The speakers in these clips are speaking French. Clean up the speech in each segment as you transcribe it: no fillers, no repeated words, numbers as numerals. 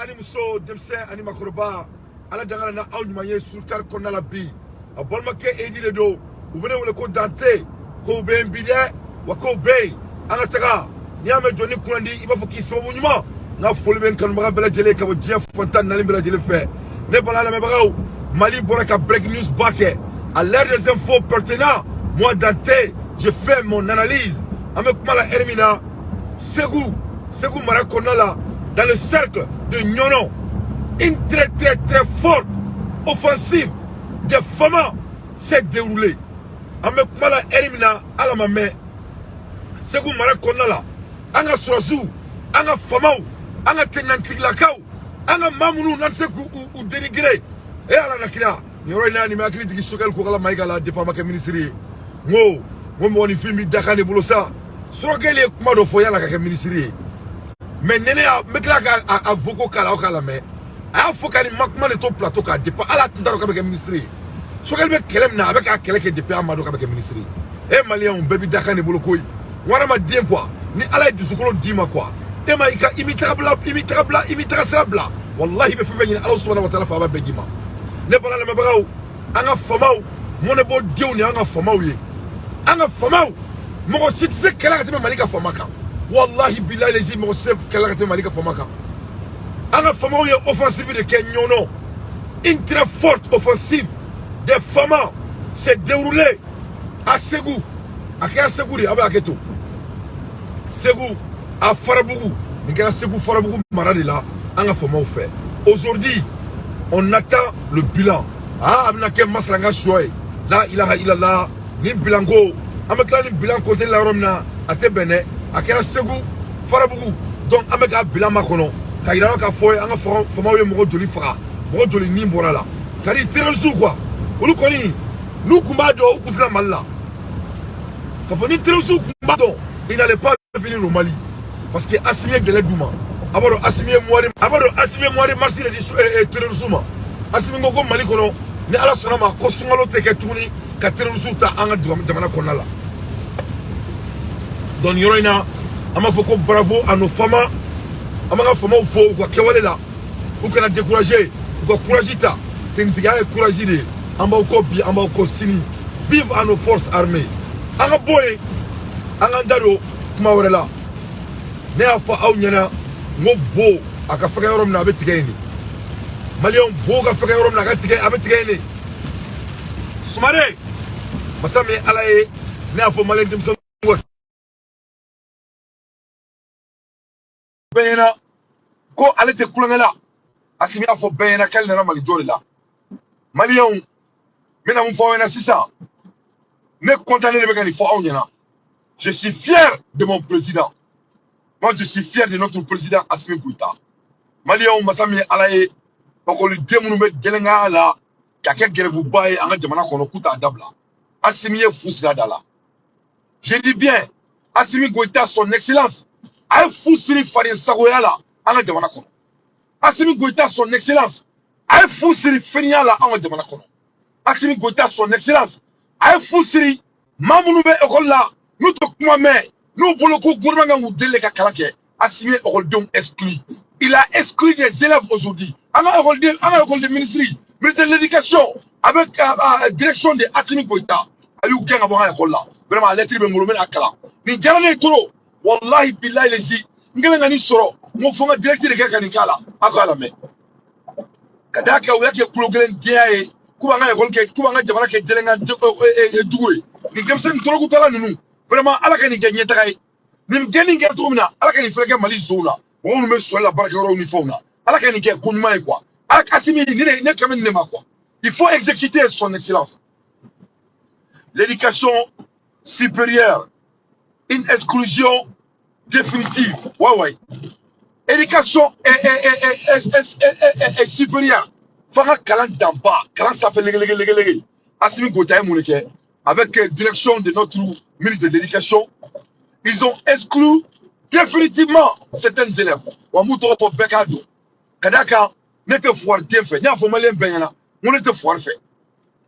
animuso demse animakoroba ala dangala na awnyumanye sultar konala bi abolma ke edi le do ubene wole ko dante ko be mbide wako be ala taga nyame joni kunandi iba foki sababu nyuma na foli ben kan maga bela jele ka bo jef fontan na limbela jele fe ne bala la mebagaw Mali boraka break news baké à l'heure des infos pertinents moi dante je fais mon analyse avec mala Hermina Segou Marakonala dans le cercle de Nyono. Une très forte offensive de Fama s'est déroulée. Avec Mala Hermina à la main. Segou Marakonala. Anga Surazu. Anga Famau. Anga Tenantiglakao. Anga Mamounou Nansekou ou dénigré. Et à la Nakina. Nyorina ni ma critique Sokal Koukala Maïgala département ministère. Ngo. Ngo ni film Dakane Boulosa. Sorogeli Kumado Foya la ministère. Mais nene me klaka avoko kala okala me a fokani makma de ton plateau ka depa ala tindaro ka be ministre so kel be kelem na avec a kele ke depa amado ka be ministre e malien baby dakane bolo koy wara ma dien quoi ni ala du sukolo dima quoi e ma ika imitra sabla wallahi be fe ni ala subhanahu wa ta'ala fa ba be dima ne bala me bagaw anga famaw mo ne bo diw ni anga famaw ye anga famaw mo ko sitse kala ka te malika famaka wallahi billahi les imos sef kalakate malika famaka anga fama est offensive de Kenyono une très forte offensive de Fama s'est déroulée à Segou à quel Segou aba aketo Segou à Farabougou ngana Segou Farabougou marade là anga fama fait aujourd'hui on attend le bilan amna ke maslanga choy la ilaha illallah ni bilango amakla ni bilan côté la romna ate bene akera Segou Farabougou donc ameka bilama kono ka irano ka foy anga fama we mo joli fara mo joli ni mbora la kadi terrorisme quoi olu koni nous kumbado ukutla malla ka foni terrorisme kumbado il n'allait pas venir au Mali parce que Assimi Gele Douma abaro Assimi Moire marsi le terrorisme Assimi ngoko Mali kono ni ala sonama ko sungalo teke tuni ka terrorisme ta anga jamana konala. Donc Yoroina, ama foko bravo à nos femmes, ama fama fo quoi kewale là, ou qu'on a découragé, ou qu'on courage ta, t'intiga courage de, ama kopi, ama sini, vive à nos forces armées. Anga boy, anga ndaro, kuma wala. Ne afa au nyana, ngo bo, aka faka yorom na betigeni. Malion bo ka faka yorom na betigeni. Sumare, masame alaye, ne afa malen dimso. Bena ko alete kulangala Assimi afo bena kalna na mali jori la malion mena mun fo wena sisa me kontané de bekani fo awnyana je suis fier de mon président moi je suis fier de notre président Assimi Goïta malion masami alaye bako le demunu be gelenga la kake gerevu baye anga jamana kono kuta dabla Assimi e fusga dala je dis bien Assimi Goïta son excellence a fusiri fari sagoyala anga jamana kono Assimi Goïta son excellence a fusiri feniala anga jamana kono Assimi Goïta son excellence a fusiri mamunu be ekolla nous to kuma me nous boloko gouvernement ngu dele ka kalake Assimi école exclu il a exclu des élèves aujourd'hui anga école de ministère de l'éducation avec direction de Assimi Goïta ayu kenga bo anga école là vraiment lettre be ngolomé akala ni jarane toro wallahi billahi lezi ngela ngani soro mo fonga directeur de kanikala akala me kadaka uyake kulogelen diae kuba nga ekol ke kuba nga jamana ke jelenga duwe ni gemsen toro kutala nunu vraiment ala kani gagné takay nim geni ngel tumina ala kani freke Mali zona on me so la baraka ro uniforme ala kani ke kunuma e quoi ala Assimi ni ne kamen ne ma quoi il faut exécuter son excellence l'éducation supérieure une exclusion définitive. Ouais. Éducation est supérieure. Fanga kalan d'amba. Kalan ça fait légué. Assimi Goïta Mouneke, avec direction de notre ministre de l'Éducation, ils ont exclu définitivement certains élèves. Wamouto fo bekado. Kadaka n'était foire bien fait. N'a faut malien benyana. On était foire fait.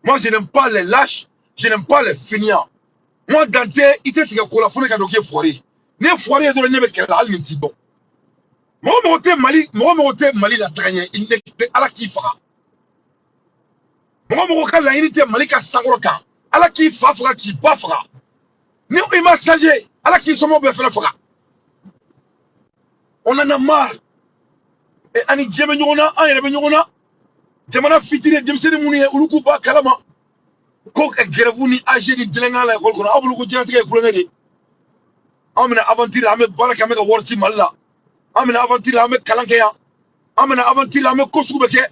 Moi je n'aime pas les lâches, je n'aime pas les feignants. Moi Dante, il était que la fourre cadeau qui est foiré. Ne foiré de ne me qu'elle a bon. Mɔgɔ tɛ Mali la taga ɲɛ il ne Ala k'i faga. Mɔgɔ ka laɲini tɛ Mali ka sankɔrɔ kan. Ala k'i fa faga k'i ba faga. Ni i ma changé, Ala k'i somɔgɔw bɛɛ fɛnɛ faga. On en a marre. Et ani diɲɛ bɛ ɲɔgɔn na, an yɛrɛ bɛ ɲɔgɔn na. Jamana fitinin denmisɛnnin minnu ye olu k'u ba kalama. Ko grève ni AG ni délinquant la école kɔnɔ aw bolo ko diɲɛlatigɛ ye kulonkɛ de. An bɛna aventure an bɛ baara kɛ an bɛ ka wari ci Mali la. An bɛna aventure an bɛ kalan kɛ yan. An bɛna aventure an bɛ ko sugu bɛ kɛ.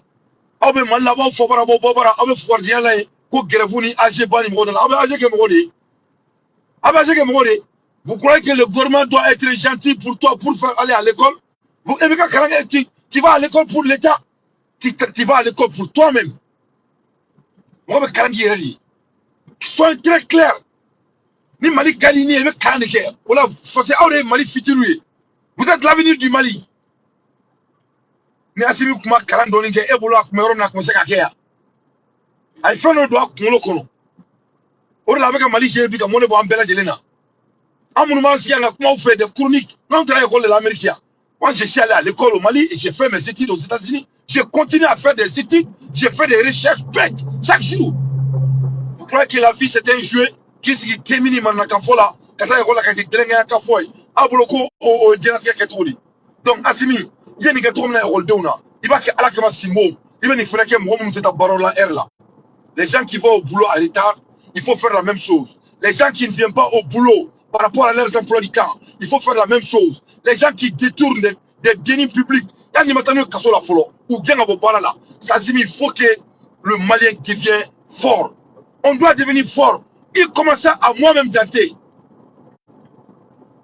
Aw bɛ Mali la aw fɔ bara aw bɛ fugardenya la yen ko grève ni AG ba ni mɔgɔw nana aw bɛ AG kɛ mɔgɔ de ye. Aw bɛ AG kɛ mɔgɔ de ye. Vous croyez que le gouvernement doit être gentil pour toi pour faire aller à l'école? Vous et bɛ kalan kɛ tu vas à l'école pour l'État. Tu vas à l'école pour toi-même. Mɔgɔ bɛ kalan k'i yɛrɛ de ye. Soyez très clair. Ni Mali gagné ni avec Kaneke. Voilà, c'est aure Mali fitiru. Vous êtes l'avenir du Mali. Ni asimi kuma kalan doni ke ebola kumero na kuma se ka ke ya. Ay fano do akulo kono. Ore la avec Mali je bi ka mone bo ambela jelena. Amunu man si nga kuma fait des chroniques. Non travaille école de l'Amérique. Moi je suis allé à l'école au Mali et j'ai fait mes études aux États-Unis. Je continue à faire des études, j'ai fait des recherches bêtes chaque jour. Vous croyez que la vie c'est un jeu? Qu'est-ce qui termine maintenant quand faut là? Quand il y a la délinquant quand faut, aboloko au général qui est donc Assimi, il y a une gâteau na rôle de una. Il va que à la kama simbo, il va ni faire que moi mon tête à barola air là. Les gens qui vont au boulot à retard, il faut faire la même chose. Les gens qui ne viennent pas au boulot par rapport à leurs emplois du temps, il faut faire la même chose. Les gens qui détournent des deniers publics, il y a ni maintenant kaso la folo ou bien à bopala là. Ça Assimi, il faut que le Malien devienne fort. On doit devenir fort. Il commence à moi-même dater.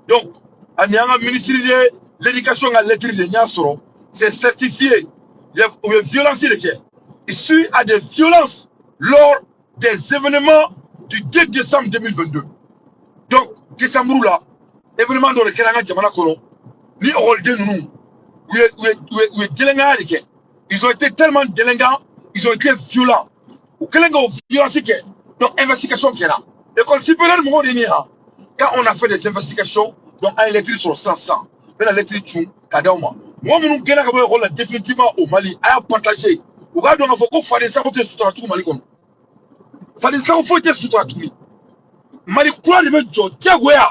Donc, le ministre de l'éducation à l'État de Niasoro, c'est certifié. Les violences issues à des violences lors des événements du 2 décembre 2022. Donc, décembre là, événement dans lequel on a Jamana Kono, ni Orolde nous, ils ont été tellement délinquants, ils ont été violents. Ou quelle violence qui est, donc investigation qui est là. L'école supérieure de quand on a fait des investigations, donc un électrique sur 500, mais l'électrique tue, Kadaoma. Moi, mon gars, a définitivement au Mali, a partagé. Ou quand on a fait qu'on fasse ça, on était sous tout Mali. Fallait ça, on était sous tout. Mali, quoi, le mec, Tiagoya.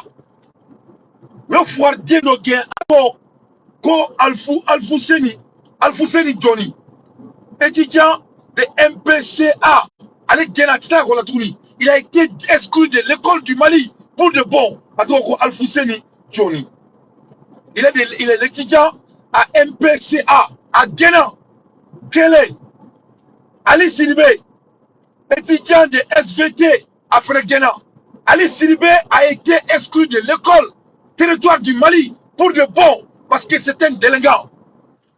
Le foire d'Enogué, ko Alfousseni Johnny, étudiant de MPCA, il a été exclu de l'école du Mali pour de bon. Alfousseni Johnny. Il est l'étudiant à MPCA, à Ghana. Kele, Ali Sidibé, étudiant de SVT à Ghana. Ali Sidibé a été exclu de l'école territoire du Mali pour de bon, parce que c'est un délinquant.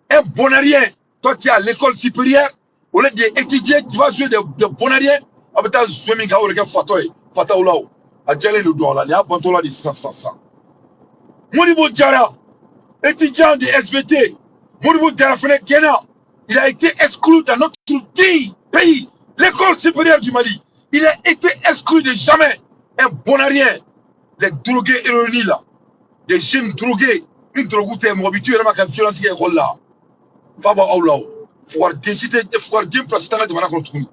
Un bonarien. Toi, tu es à l'école supérieure, au lieu d'étudier, tu vas jouer de bonarien. Abeta Zwemi Kao, le gars Fata Oulao. A Djale le doigt là, il y a Bantola de 500. Modibo Djara, étudiant de SVT, Modibo Djara Fene Kena, il a été exclu dans notre pays, l'école supérieure du Mali. Il a été exclu de jamais. Un bonarien. Les drogués héroïnes là, des jeunes drogués, une drogue qui est habituée à la violence qui est là. Faba Aulao, il faut décider, il faut dire place dans la demande. Il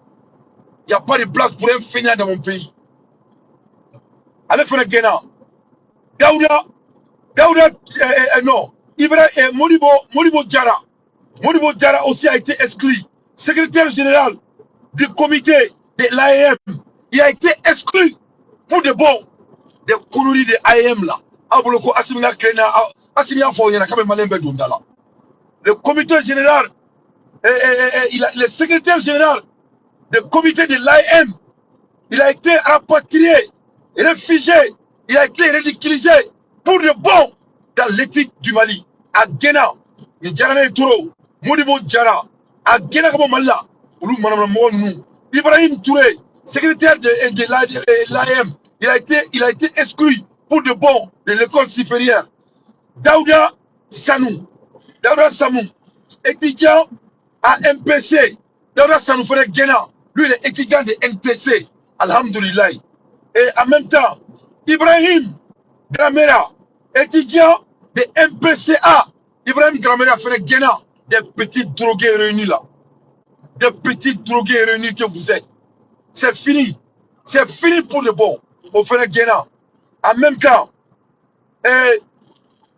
n'y a pas de place pour un fainéant dans mon pays. Allez faire un Ghana. Daouda, non. Ibrahim Modibo Djara aussi a été exclu. Secrétaire général du comité de l'AEM, il a été exclu pour de bon. Des conneries de AEM là. Aboloko Asimina Krena, Asimia Foyana, Kabe Malembe Dundala. Le comité général, le secrétaire général du comité de l'AEM, il a été rapatrié, réfugié, il a été ridiculisé pour de bon dans l'éthique du Mali. À Ghana, Nidjarane Touro, Modibo Djara, à Ghana comme Mala, Oulou Manamou, Ibrahim Touré, secrétaire de l'AEM, il a été exclu pour de bon de l'école supérieure. Daouda Samou, étudiant à MPC. Daouda Sanou fait Ghana. Lui, il est étudiant de MPC. Alhamdulillah. Et en même temps, Ibrahim Dramera, étudiant de MPCA. Ibrahim Traoré a fait Guéna, des petits drogués réunis là. Des petits drogués réunis que vous êtes. C'est fini. C'est fini pour le bon. Au fait Guéna. En même temps,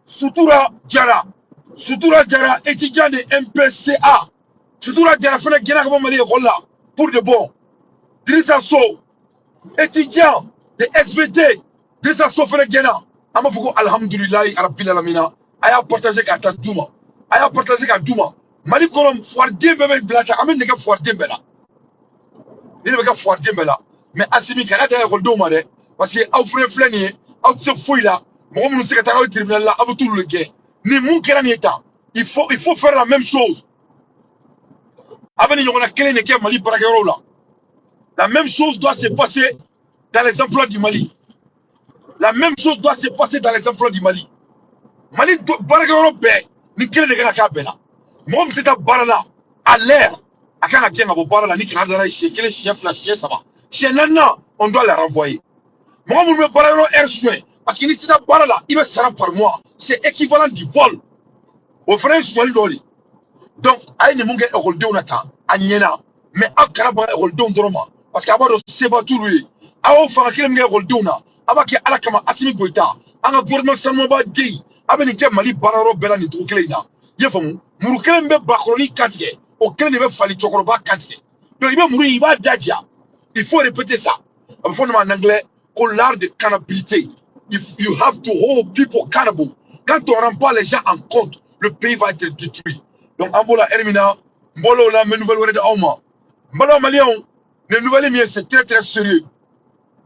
Soutoura Diarra, étudiant de MPCA. Soutoura Diarra fait Guéna comme Mali là. Pour de bon. Drissa Sow, étudiant de SVT. Drissa Sow fait Guéna. Ama fuko alhamdulillah rabbil alamina. Aya partager ka ta duma. Aya partager ka duma. Mali kolom foardé bébé blata. Amen nega foardé bela. Il ne veut pas foardé bela. Mais Assimi kana da école duma de. Parce que au frère flani, au se fouille là. Moi mon secrétaire au tribunal là, avec tout le gars. Ni mon kera ni état. Il faut faire la même chose. Abani on a créé une équipe Mali Barakero là. La même chose doit se passer dans les emplois du Mali. La même chose doit se passer dans les emplois du Mali. Mali Barakero bé, ni créé de gars là. Moi m'était à Barala à l'air. À quand quelqu'un à Barala ni créé de chez quel chef la chef ça va. Chez Nana, on doit la renvoyer. Moi mon Barakero air soin parce qu'il était à Barala, il va se par mois. C'est équivalent du vol. Au frère soin d'oli. Donc, aïe ne munge école de onata, agnena, mais à Karaba école de ondroma, parce qu'à bord de Seba tout lui, à au faire qu'il m'ait école de ona, à bas qui à la kama Assimi Goïta, à la gouvernement Salmaba Di, à Benikia Mali Bararo Bella ni Truclena, Yefamou, Mouroukelme Bakroni Kantier, auquel ne veut falloir Chokoroba Kantier. Donc il va mourir, il va Dadja. Il faut répéter ça. En anglais, qu'on l'art de cannabilité. If you have to hold people accountable, quand on ne rend pas les gens en compte, le pays va être détruit. Donc, Ambola Hermina, Mbolo la nouvelle word de Auma. Mbolo Malion, les nouvelles miennes, c'est très très sérieux.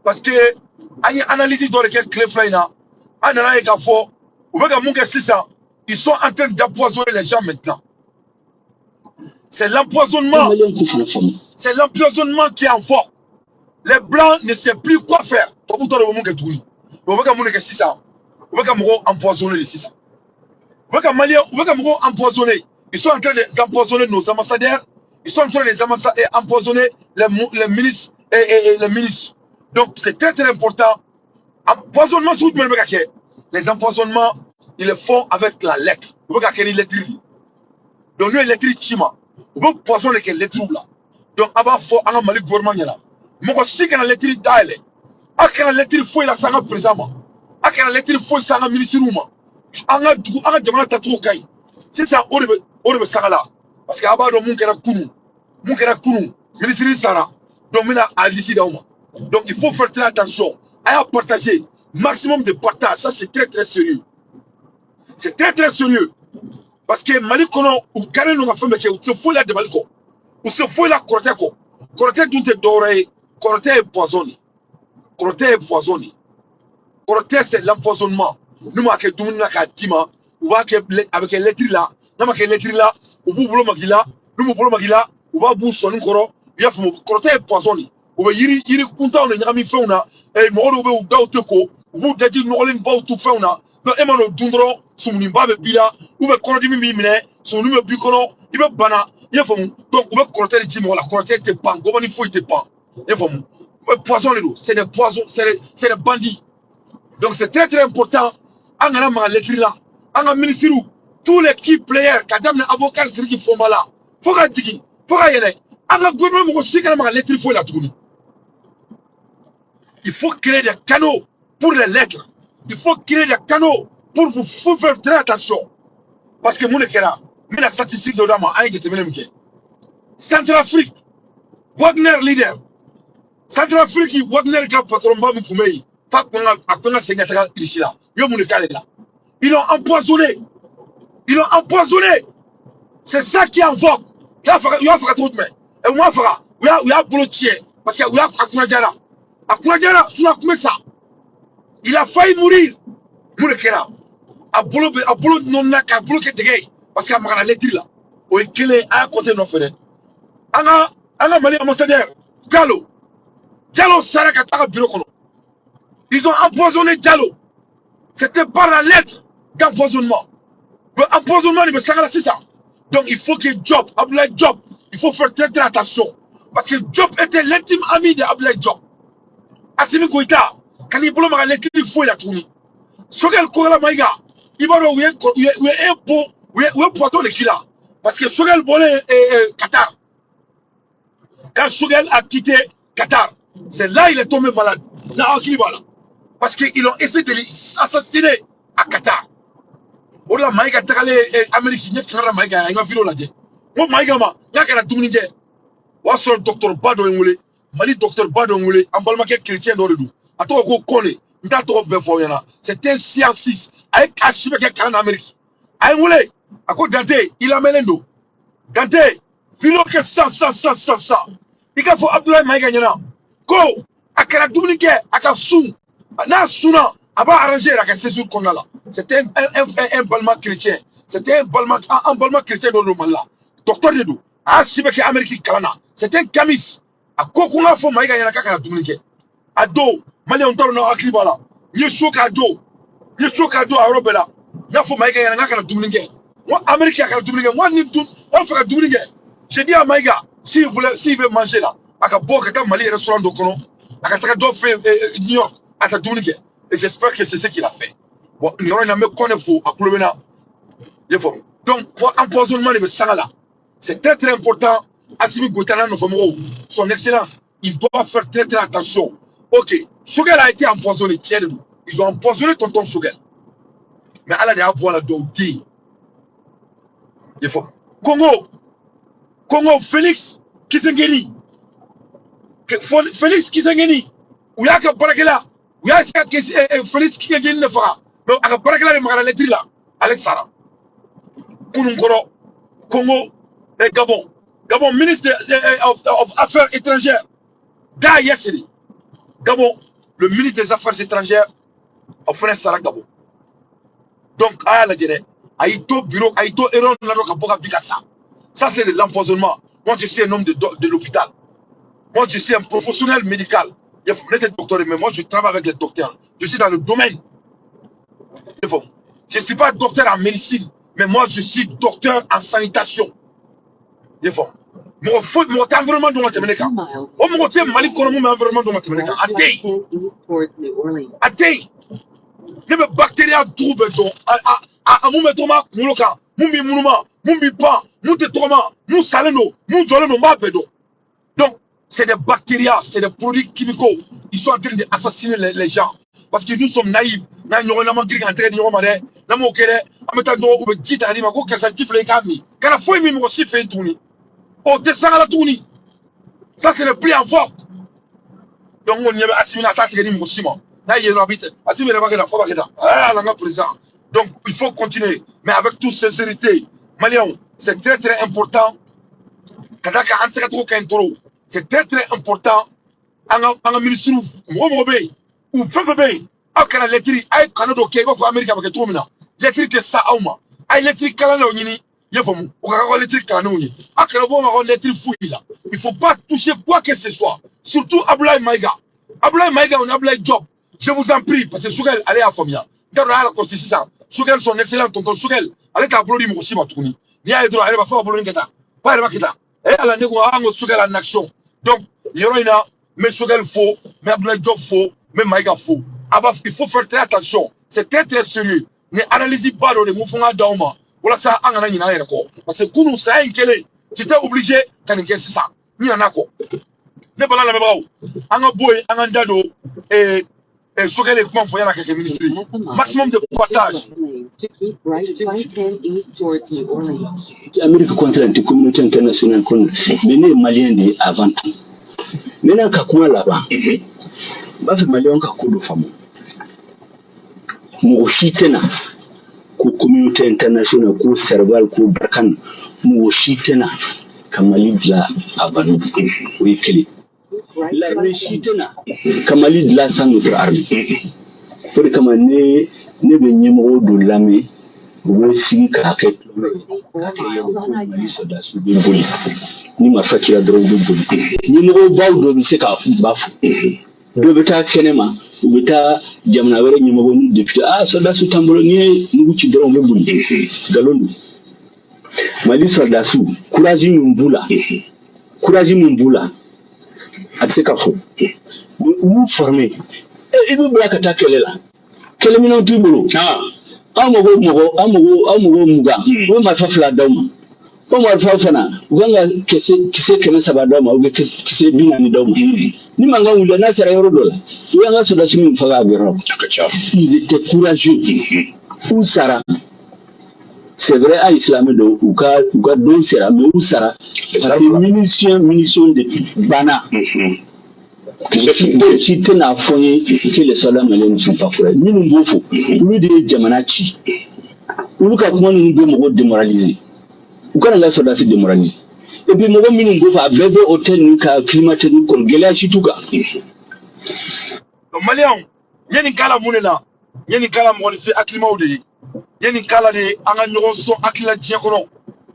Parce que, il y a une analyse dans laquelle Cleflaina, Anana et Gafo, ou bien Munga Sissa, ils sont en train d'empoisonner les gens maintenant. C'est l'empoisonnement. C'est l'empoisonnement qui est en vogue. Les blancs ne savent plus quoi faire. Ou bien Munga Sissa, ou bien Munga empoisonner les Sissa. Ou bien Munga empoisonner. Ils sont en train d'empoisonner nos ambassadeurs. Ils sont en train d'empoisonner les ministres et les ministres. Donc, c'est très très important. Empoisonnement, les empoisonnements, ils le font avec la lettre. Vous pouvez une lettre. Donc, nous, lettre chima. Vous pouvez poisonner les lettres là. Donc, avant, il faut un mali gouvernement là. Mais aussi, quand la lettre d'aile, quand la lettre faut la sanga présentement. Quand la lettre faut sanga ministre rouma. On a demandé à tout cas. C'est ça, on est Sangala. Parce qu'à bas de mon kunu, ministre Sara, donc maintenant à l'issue d'Auma. Donc il faut faire très attention à partager, maximum de partage, ça c'est très très sérieux. C'est très très sérieux. Parce que Mali Kono, ou Karen nous a fait, mais se fout là de Maliko, ou se fout là Koroteko. Koroté d'une dorée, Koroté est poisonné. Koroté est poisonné. Koroté c'est l'empoisonnement. Nous marquons tout le monde à Dima. Ou avec les lettres là, n'importe quelle lettre là, ou vous boulot magila, nous boulot magila, ou va vous sonner encore, il y a fait côté poisonné. Ou va yiri content on a mis fauna, et moro ou dauteko, ou vous dit nous allons pas tout fauna, donc emano dundro, son nimba bila, ou va corrodi mimine, son numéro bucono, il va bana, il y a fait donc ou va côté les timos, la côté te pan, comment il faut te pan, il y a fait poison les c'est des poisons, c'est des bandits. Donc c'est très très important, en allant ma lettre là. En ministre, tous les key players, quand les avocats qui font mal là, faut qu'il y ait un gouvernement aussi quand même lettre il faut la tourner. Il faut créer des canaux pour les lettres. Il faut créer des canaux pour vous faire très attention. Parce que mon écran, mais la statistique de Dama a été terminée. Centrafrique, Wagner leader. Centrafrique, Wagner qui a patron Babu Koumei, Fak Panga Sénégal ici là. Yo mon écran est là. Ils l'ont empoisonné. Ils l'ont empoisonné. C'est ça qui est en vogue. Il y a fait trop de mains. Et moi, il y a bloqué. Parce qu'il y a Akunadjara. Akunadjara, il a failli mourir. Moulekera. A bloqué non n'a qu'à bloquer des gars. Parce qu'il y a la lettre là. Où il est à côté de nos frères. Anga Mali ambassadeur. Diallo Sarakata bureau. Ils ont empoisonné Diallo. C'était par la lettre d'empoisonnement. L'empoisonnement, il me sert c'est ça. Donc il faut que Job, Abdoulaye Job, il faut faire très très attention. Parce que Job était l'intime ami de Abdoulaye Job. Assimi Goïta, quand il voulait lettre, il faut la tourner. Ce qu'elle court la maïga, il va y avoir un bon, Où est poisson de qui là? Parce que Choguel volait Qatar. Quand Choguel a quitté Qatar, c'est là il est tombé malade. Là, qui va là? Parce qu'ils ont essayé de l'assassiner à Qatar. Ola Maïga Tagale Amérique, il y a Maïga, il y a vidéo là. Moi, Maïga, il y a un Domingue. Ou sur le docteur Bado Ngoule, Mali docteur Bado Ngoule, en Balmaké chrétien d'Oredou. À toi, on connaît. C'est un scientiste avec Achibeke en Amérique. À Ngoule, à quoi Dante, il a melendo. Dante, filo que ça. Il faut Abdoulaye Maïga Yana. Ko, à la Domingue, à la Soum, na Souna, à pas arranger la séjour qu'on a là. C'était un balma chrétien. C'était un balma chrétien dans le mal là. Docteur Dedou. Ah, si vous Amérique Kalana, c'est un camis. À Kokuna fo Maïga Yanaka Dominike. À dos, Mali on tourne à Kribala. Yeshua Kado, à Robela. Yafo Maïga Yanaka Dominike. Moi, Amérique à Dominike. Moi, Niptoun, on fait Dominike. J'ai dit à Maïga, s'il veut manger là, à Kabok, Mali restaurant de Kono, à Katakadof, New York, à Dominike. Et j'espère que c'est ce qu'il a fait. Bon, il y aura une amie qu'on est fou à Koulomena. Donc, pour empoisonnement de Sangala. C'est très très important. Assimi Goutana, son excellence, il doit faire très très attention. Ok, Choguel a été empoisonné, tiens nous. Ils ont empoisonné tonton Choguel. Mais Allah a boire la douté. Il faut. Congo, Félix Kisengeni. Félix Kisengeni. Où y a que Barakela. Où y a Félix Kisengeni le fera. Donc, à Barakela, il m'a lettre là. Alex Sara. Kunungoro, Congo. Gabon, ministre of Affaires étrangères. Da Yassiri. Gabon, le ministre des Affaires étrangères, au frère Sarah Gabon. Donc, à la dire, Aïto bureau, Aïto Eron, ça c'est de l'empoisonnement. Moi, je suis un homme de l'hôpital. Moi, je suis un professionnel médical. Il faut être docteur, mais moi, je travaille avec les docteurs. Je suis dans le domaine. Je ne suis pas docteur en médecine, mais moi, je suis docteur en sanitation. Il faut. Mon environnement dont on est au Mogoté, Mali, mon environnement dont on est Athée. Il y a des bactéries à trouver. À mon métoma, Mouloka, Moumi Mouluma, Moumi Pan, Moutetoma, Moussaleno, Mouzoleno, Mabedo. Donc, c'est des bactéries, c'est des produits chimiques. Ils sont en train d'assassiner les gens. Parce que nous sommes naïfs. Nous sommes naïfs. Nous sommes naïfs. Nous sommes naïfs. Oh, descend à la tournie. Ça, c'est le prix en vogue. Donc, on y a assimilé à ta tête, là, il y a l'habitude. Assimilé à la fois, ah, là, présent. Donc, il faut continuer. Mais avec toute sincérité, Malion, c'est très, très important. C'est très, très important. En ministre, ou Fefebe, à Canada, l'électrique, à Canada, qui est pour l'Amérique avec tout le monde. L'électrique, c'est ça, à l'électrique, Canada, il faut il faut pas toucher quoi que ce soit. Surtout Abdoulaye Maïga. Abdoulaye Maïga, on a Abdoulaye Job. Je vous en prie, parce que Choguel, allez à Famia. Dans la constitution, Choguel, son excellent tonton Choguel, allez à Blodi Mouchi Matouni. Il y a des droits, elle va faire Blodi Keta. Pas le Makita. Et à la négociation, Choguel en action. Donc, il y aura une, mais Choguel faux, mais Abdoulaye Job faux, mais Maïga faux. Il faut faire très attention. C'est très très sérieux. Ne analysez pas le mouvement d'Auma. Voilà ça, on a une année. Parce que quand nous savons qu'elle est, j'étais obligé de faire ça. Ni en a quoi. Ne pas la même. On a beau, on a dado, et ce qu'elle est comment faut y aller avec les ministres. Maximum de partage. L'Amérique contre la communauté internationale, mais les Maliens avant tout. Maintenant, quand là-bas, les Maliens ont un de femmes. Nous chitena. Ku communauté internationale ku serval ku barkan mu shitena kamali la abanu wikili la shitena kamali la san notre armée pour kama ne be nyemo do lame wo sigi ka ke soda su be boli ni ma fakira dro be boli nyemo baw do bi se ka bafu do beta kenema ubita jamna were nyuma bonu député soldat su tambolo ni nugu ci dron be buli galondu mali soldat su courage mumbula atseka fo mu formé e be braka ta kelela kele minon tubulu amugo muga we ma fafla dawma ko ma fafana ganga kise keme saba dawma o kise bina ni dawma ni manga wula na sera yoro dola we nga so da simi faga biro ils étaient courageux ou sara c'est vrai à islam do ou ka don sera mais ou sara parce que munition de bana si tu n'as fourni que les soldats maliens ne sont pas prêts. Nous nous faut. Nous des Djamanachi. Nous comment nous devons démoraliser. Ou quand les soldats se démoralisent. Et puis nous nous devons bébé hôtel nous ka climatisé nous comme gela chituka. Le Malien, yeni kala munela, yeni kala monifié akilima ode, yeni kala de anga nyonso akila diakono.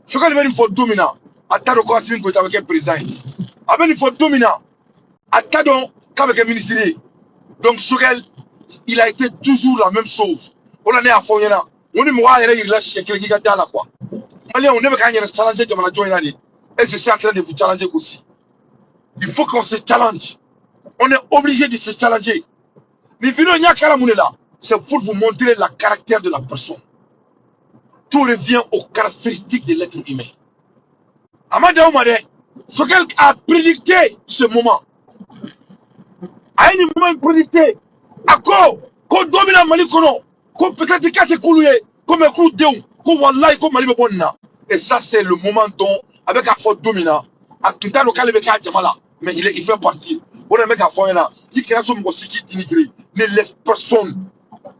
Je crois qu'il faut dominer. Attends quoi si vous avec un président. Aben il faut dominer. Attendons qu'avec un ministre. Donc, Sogel, il a été toujours la même chose. On en est à fond, on est moi, il a quelqu'un qui a dans la quoi. Malien, on n'est pas gagné de challenger comme on a joint. Et je suis en train de vous challenger aussi. Il faut qu'on se challenge. On est obligé de se challenger. Mais il y a qu'à la monnaie là. C'est pour vous montrer la caractère de la personne. Tout revient aux caractéristiques de l'être humain. Amada Oumade, Sogel a prédicté ce moment. À un moment prédicté, à quoi qu'on domine Mali Kono, qu'on peut-être qu'à couler, comme un coup d'eau, qu'on voit là et qu'on Mali Bonna. Et ça, c'est le moment dont, avec un fort dominant, à tout à local avec un Jamala, mais il fait partie. On a mis un fort là, il y a son mosiki d'immigré, ne laisse personne.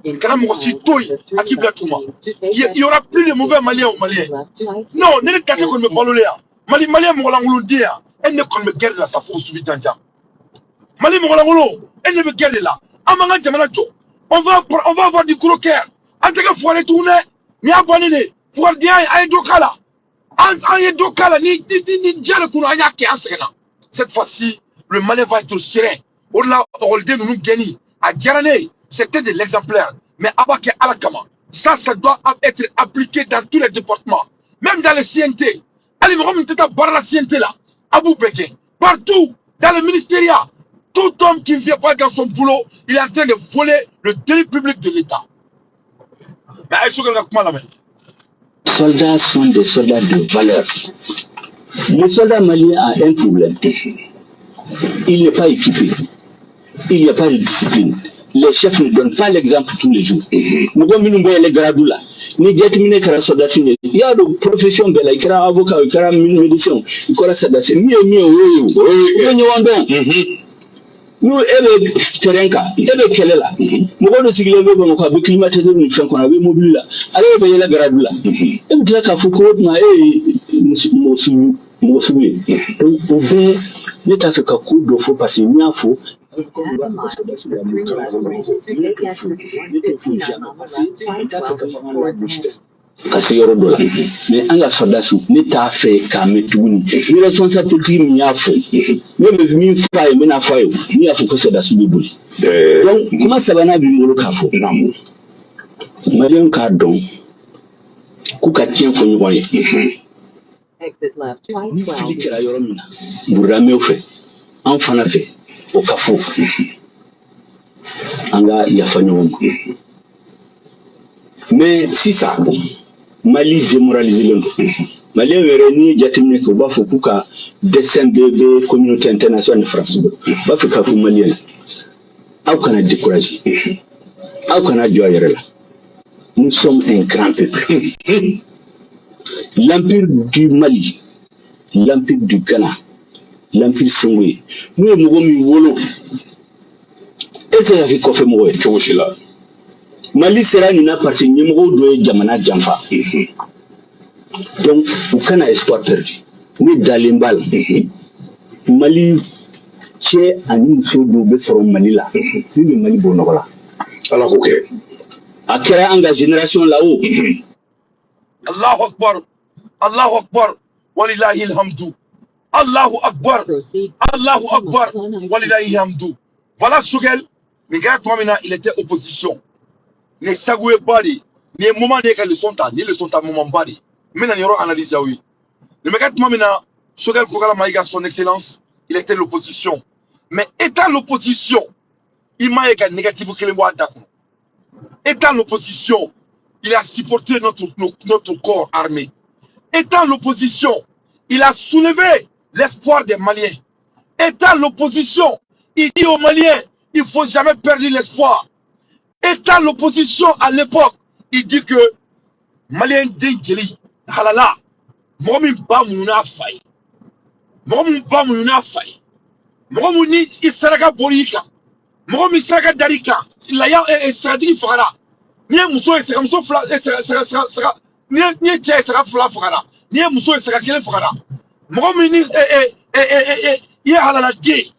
Quand on mosiki toy, à qui bien tout le monde. Il y aura plus de mauvais Maliens ou Maliens. Non, n'est pas qu'on me parle là. Malien, mon langue, elle ne connaît pas guerre là, ça faut subir un jam. Mali Mongolangolo, elle ne veut guère là. Amanga Jamanacho, on va avoir du croqueur. En tout cas, il faut aller tourner. Ni abonner. Il faut dire, aïe dokala. Aïe dokala, ni diale kuno ayake ansena. Cette fois-ci, le Malais va être serein. Au-delà, nous nous gagnons. À Djarane, c'était de l'exemplaire. Mais Abake Alakama, ça doit être appliqué dans tous les départements. Même dans les CNT. Allez, on va barrer la CNT là. Abou Beke. Partout, dans le ministériat. Tout homme qui ne vient pas dans son boulot, il est en train de voler le denier public de l'État. Mais les soldats sont des soldats de valeur. Le soldat malien a un problème. Il n'est pas équipé. Il n'y a pas de discipline. Les chefs ne donnent pas l'exemple tous les jours. Nous avons les gradous là. Ni jatmine kara soldat il y a de profession belle, il y a avocat, il y a médecin, il y a soldat. C'est mieux, nous ebe terenka ebe kelela mo do sigile be mo ko be climatiseur ni fen ko na be mobile la ale be yela garadu la ebe tla ka fu ko ma mo su donc o be ne ta fe ka ku do fo parce ni afo parce que yoro dola mais anga sodasu ne ta fe ka metuni ni responsabilité mi yafo même mi fa e na fa yo ni yafo ko sodasu bi buli donc comment ça va na bi ngolo ka fo namu marion ka don ku ka tien fo ni woye exit left 212 ni kira yoro mina burame o fe en fana fe o ka fo anga yafa nyom mais si ça Mali démoralisé le Mali réuni jatimne ko ba fo kuka dessin bébé communauté internationale de France ba fo ka fo malien aw kana décourager aw kana joyere la nous sommes un grand peuple l'empire du Mali l'empire du Ghana l'empire Songwe nous mo mi wolo et c'est ko fe mo choshila Mali sera nina parce que nyemgo do jamana jamfa donc aucun espoir perdu ni dalimbal Mali che ani so do be from Mali la ni Mali bonola alors OK akira anga génération là-haut Allahu akbar walillahi alhamdu Allahu akbar walillahi alhamdu. Voilà Sogel Mingara Twamina, il était opposition. Ne sagoué bari, ni moment ne le sont ni le sont à moment bari. Mais n'en yoro analyse oui. Le Mingara Twamina, Sogel Kokala Maïga, son excellence, il était l'opposition. Mais étant l'opposition, il m'a égal négatif que les mois d'accord. Étant l'opposition, il a supporté notre corps armé. Étant l'opposition, il a soulevé l'espoir des Maliens. Étant l'opposition, il dit aux Maliens, il ne faut jamais perdre l'espoir. Étant l'opposition à l'époque, il dit que Malien Djeli, halala, Momi Bamouna Faye, Momi Bamouna Faye, Momi Israga Borika, Momi Israga Darika, Laya et Sadi Fara, Nia Mousso et Seramuso Fla, Nia Sera Fla Fara, Nia Mousso et Serakele Fara, Momi halala Gay,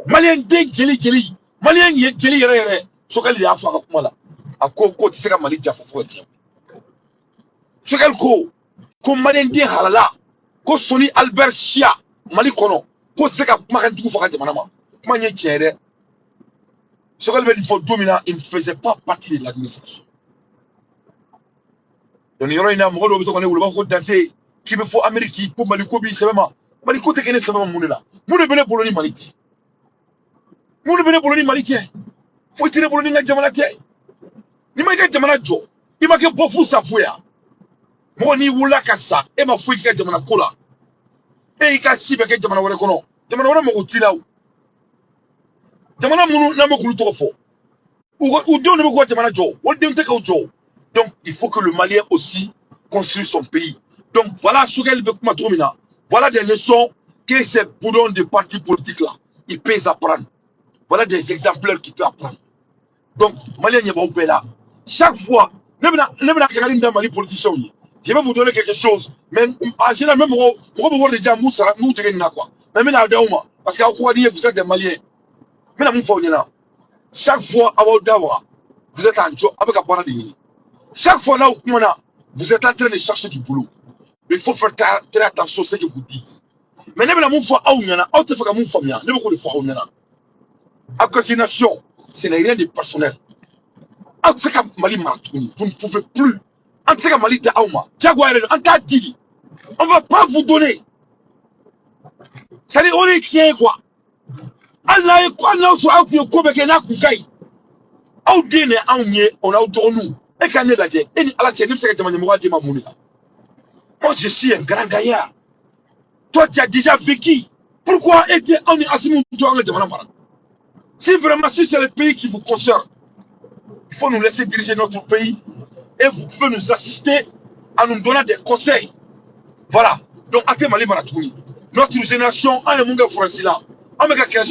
Malien Djeli, Malien Djeli Rere, Sokali Afara Mala, à Koko Tsega Malitia Fafoti. Sokal ko Malien di halala, ko Soni Albert Chia, Mali Kono, ko Tsega Makantuku Faka Manama, Manye Tchère. Sokal Bedi for Domina, il ne faisait pas partie de l'administration. Donc il y aura une amoureuse de Tokone ou le Banco Dante qui me faut Amérique pour Malikobi, c'est vraiment Maliko Tekene, c'est vraiment Mounela. Moune Bene Boloni Maliki. Moune Bene Boloni Maliki. Faut tirer Boloni Jamanate. Ni Maka Jamanajo, il m'a que Bofou Safouya. Moni Wula Kassa, et ma fouille qui Jamana Kola. Et il casse si Beke Jamana Kono. Jamana Moutilaou. Jamana Mounou Namokulu Tofo. Ou Dieu ne me voit Jamanajo. Ou Dieu ne te Joe. Donc, il faut que le Malien aussi construise son pays. Donc, voilà ce qu'elle veut Matromina. Voilà des leçons que ces boudons de partis politiques là, ils peuvent apprendre. Voilà des exemplaires qu'ils peuvent apprendre. Donc, Malien n'y a pas là. Chaque fois, je vais vous donner quelque chose. Mais en général, même vous déjà Moussa, nous quoi. Mais maintenant, parce que vous êtes des Maliens. Maintenant, chaque fois, vous êtes en job avec un paradis. Chaque fois là où vous êtes en train de chercher du boulot, il faut faire très attention à ce que vous dites. Mais ne me fois où il y en a, autre fois que famille, ne me fois où il y en a. Accusation, ce n'est rien de personnel. En tout cas, Mali Maratouni, vous ne pouvez plus. En tout cas, Mali Taouma, Diagouare, en cas dit, on ne va pas vous donner. Ça dit, on est tient quoi? Allah est quoi, là, sur un peu, comme il y a un koukaï. Au dîner, on a autour de nous. Et quand on est là, moi, je suis un grand gaillard. Toi, tu as déjà vécu. Pourquoi on est assis si vraiment, si c'est le pays qui vous concerne, il faut nous laisser diriger notre pays et vous pouvez nous assister en nous donnant des conseils. Voilà. Donc, à Mali Maratouni, notre génération, on est mon gars français là. On est gars qui on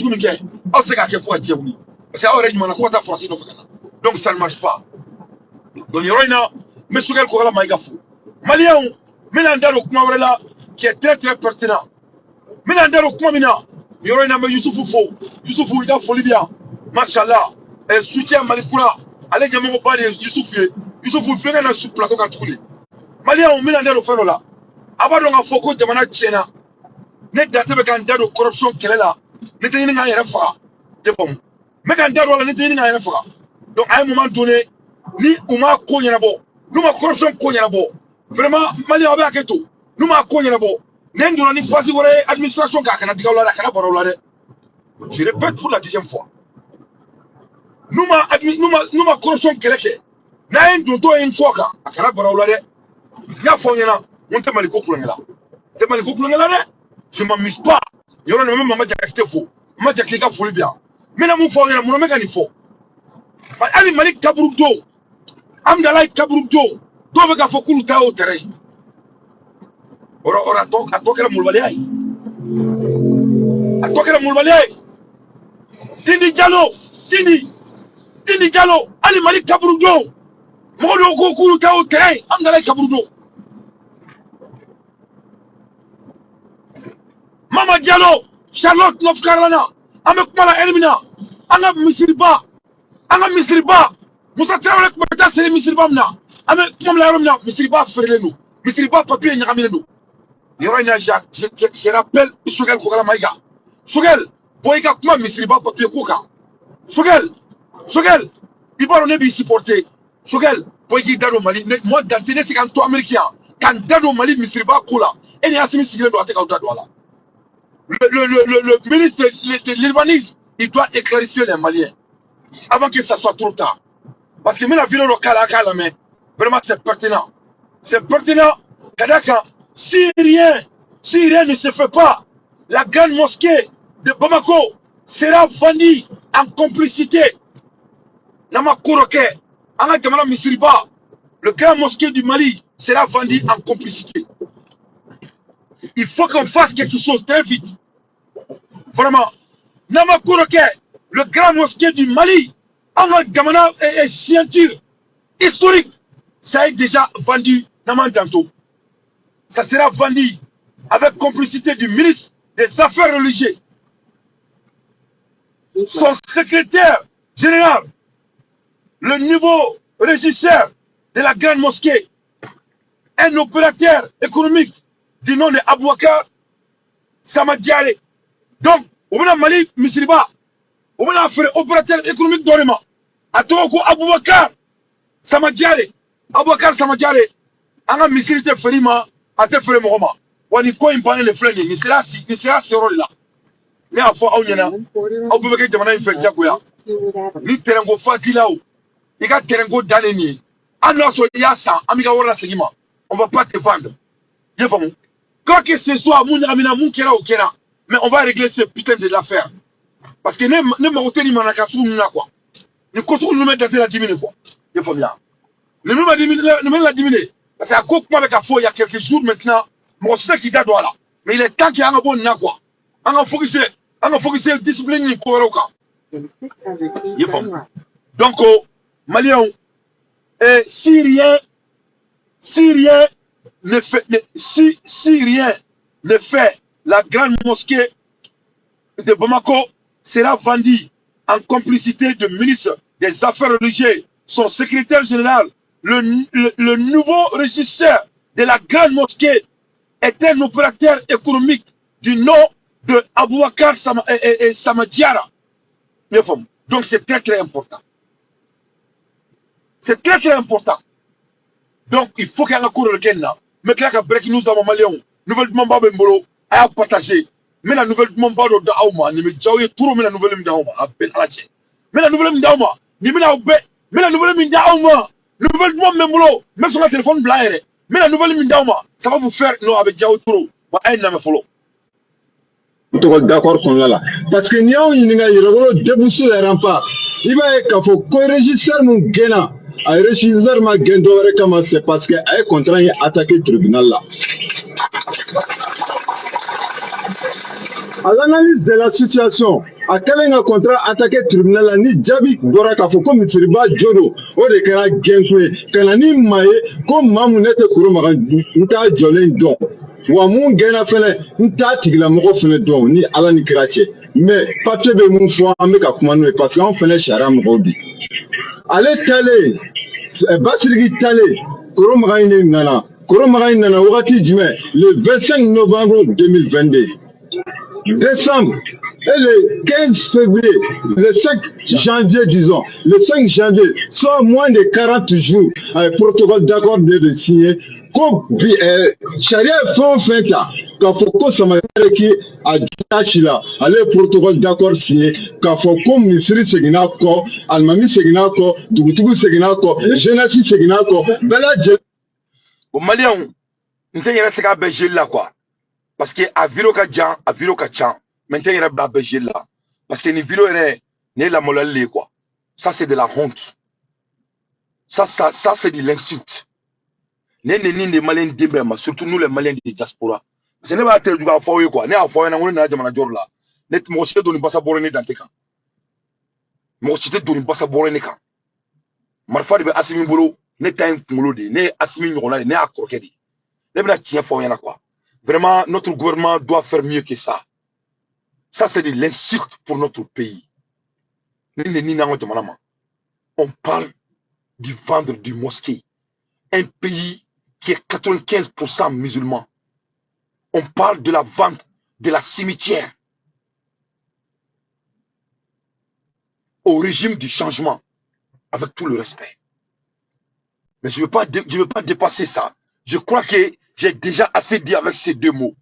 sait qu'il faut dire oui. C'est un français. Donc, ça ne marche pas. Donc, il y aura une. Mais ce qu'elle la maïgafou. Malien, Mélandaro Kmavrela, qui est très très pertinent. Mélandaro Kmamina, il y aura une Youssoufou Fo. Youssoufou, il a folie bien. Machallah. Elle soutient Malikoula. Allez, il y a mon père, Youssoufou. Youssoufou, il fait un sous plateau quand tu voulais. Malien, Mélandaro Ferola. Avant de Foko, Jamana Tchena. Net daté avec un de corruption qu'elle est là. N'était rien à faire. C'est bon. Mais un daro, n'était rien à faire. Donc, à un moment donné, ni Ouma Konyanabo. Nous ma corruption Konyanabo. Vraiment, Mali a bien tout. Nous ma Konyanabo. N'endura ni phase où l'administration Kakana Digaola, la Kanabarolade. Je répète pour la deuxième fois. Nous ma corruption Keleke. N'ayen Dunto et Nkoka, à Kanabarolade. Y'a Fonyana, on te maliko Kulangala. Te maliko Kulangala, je ne m'amuse pas. Il y aura même Maman Jakate faux. Maman Jakeka folie bien. Mais la moufa, mon mec, faux. Ali Malik Kabourdo. Amdalai Kabourdo. Dobe ka fokulu ta au terrain. Ora atokela mulwaliai. Atokela mulwaliai. Tindi Diallo. Ali Malik Kabourdo. Modo kokulu ta au terrain. Amdalai Kabourdo. Mama Diallo. Charlotte North Carolina. Avec Mala Elmina. Anga Misiriba. Moussa Traoré Kouta c'est Misiriba mna. Avec comme la Romna, Misiriba frère nous. Misiriba papier nyamine nous. Yorania je rappelle Sugel Koukala Maïga. Sugel, Boyka Kuma Misiriba papier Kouka. Sugel, il va on supporter. Sugel, Boyki Dado Mali, moi d'antenne c'est quand toi américain. Quand Dado Mali Misiriba Koula. Et il y a Simi Sigel doit être au Dadouala. Le ministre de l'urbanisme, il doit éclaircir les Maliens avant que ça soit trop tard. Parce que même la ville locale à Kalame, Vraiment, c'est pertinent. C'est pertinent. Kadaka, si rien ne se fait pas, la grande mosquée de Bamako sera vendue en complicité. Namakouroke, Anga Jamana Misiriba, le grand mosquée du Mali sera vendu en complicité. Il faut qu'on fasse quelque chose très vite. Vraiment. Namakouroke, le grand mosquée du Mali, Anga Jamana est ceinture historique. Ça est déjà vendu Namantanto. Ça sera vendu avec complicité du ministre des Affaires religieuses. Son secrétaire général, le nouveau régisseur de la grande mosquée, un opérateur économique du nom de Abouakar Samadiare. Donc, on a Mali Misiriba, on a fait opérateur économique d'Orema. A Toko Abouakar Samadiare, Abouakar Samadiare, on a Misirite Ferima, a te Ferre Mohoma. On y coin pas les flèches, ni sera ce rôle-là. Mais à fois, on y en a, on peut mettre Jamana infectia Goya. Ni Terengo Fatilao, il y a Terengo Daneni. Alors, il y a ça, Amiga Wara Segima. On ne va pas te vendre. Quoi que ce soit, mais on va régler ce putain de l'affaire. Parce que ne m'ont ni manakasu ni quoi. Nous construisons nous mettre dans la diminuer quoi. Il faut bien. Nous nous la diminuer. Parce qu'à quoi avec la foi il y a quelques jours maintenant, mon site qui date là. Mais il est temps qu'il y ait un bon na quoi. On va focuser discipline ni quoi quoi. Il faut. Donc Maliens et si rien ne fait, si rien ne fait, la grande mosquée de Bamako sera vendue en complicité du ministre des Affaires religieuses, son secrétaire général, le nouveau régisseur de la grande mosquée est un opérateur économique du nom de Abouakar Samadiara. Donc c'est très très important. C'est très très important. Donc, il faut qu'il y ait un cours de Kenya. Mais qu'il y ait un breaking news dans mon Malion. Nouvelle demande de Mbolo. À partager. Mais la nouvelle demande de Aouma. Ni me jaouye tout mais la nouvelle d'Aouma. Appel à la tienne. Mais la nouvelle d'Aouma. Ni me la oubé. Mais la nouvelle d'Aouma. Nouvelle demande de Mbolo. Même sur le téléphone blaire. Mais la nouvelle d'Aouma. Ça va vous faire, non, avec Jaou Touro. Bah, elle n'a pas follow. D'accord qu'on l'a là. Parce que nous avons une déboussé les remparts. Il va y avoir un régisseur mon gena. Un régisseur ma gendo c'est parce que un contrat est attaqué le tribunal là. À l'analyse de la situation, à quel est un contrat attaqué le tribunal là ni Djabi Boraka faut comme Mitsiriba Jodo ou de Kera Genkwe Kanani Maye comme Mamounette Kuruma Nta Jolin Don. Wa mun gena fele nta tigla moko fele don ni ala ni krache mais papier be mun fo amé ka kuma no parce qu'on fele chara moko di ale tale basirigi tale koro magaine nana wakati juin le 25 novembre 2022 décembre et le 15 février, le 5 janvier, disons, le 5 janvier, soit moins de 40 jours, un protocole d'accord de signer, comme Charia fin quand faut que ça m'a qui a Dachila, allez protocole d'accord signé, quand faut comme Misri Seginako, Almami Seginako, Dugutubu Seginako, Genasi Seginako, Bella Djel. Au Malien, nous avons un là quoi. Parce que à Viroka Djan, à Viroka Tchan, maintenant il y a un béger là. Parce que ni Viro est la molale quoi. Ça c'est de la honte. Ça c'est de l'insulte. Les Maliens d'Imbema, surtout nous les Maliens de diaspora. Ce n'est pas tel du gars foyer quoi. Né à foyer na wona jamana jor là. Net mo cité doni basa boré né dans tes camps. Mo cité doni basa boré né camp. Marfa de asimi bolo, né taïn kumulo de, né asimi nyona de, né akroké de. Né bina tien foyer na quoi. Vraiment, notre gouvernement doit faire mieux que ça. Ça, c'est de l'insulte pour notre pays. On parle du vendre du mosquée. Un pays qui est 95% musulman. On parle de la vente de la cimetière au régime du changement, avec tout le respect. Mais je ne veux pas dépasser ça. Je crois que j'ai déjà assez dit avec ces deux mots.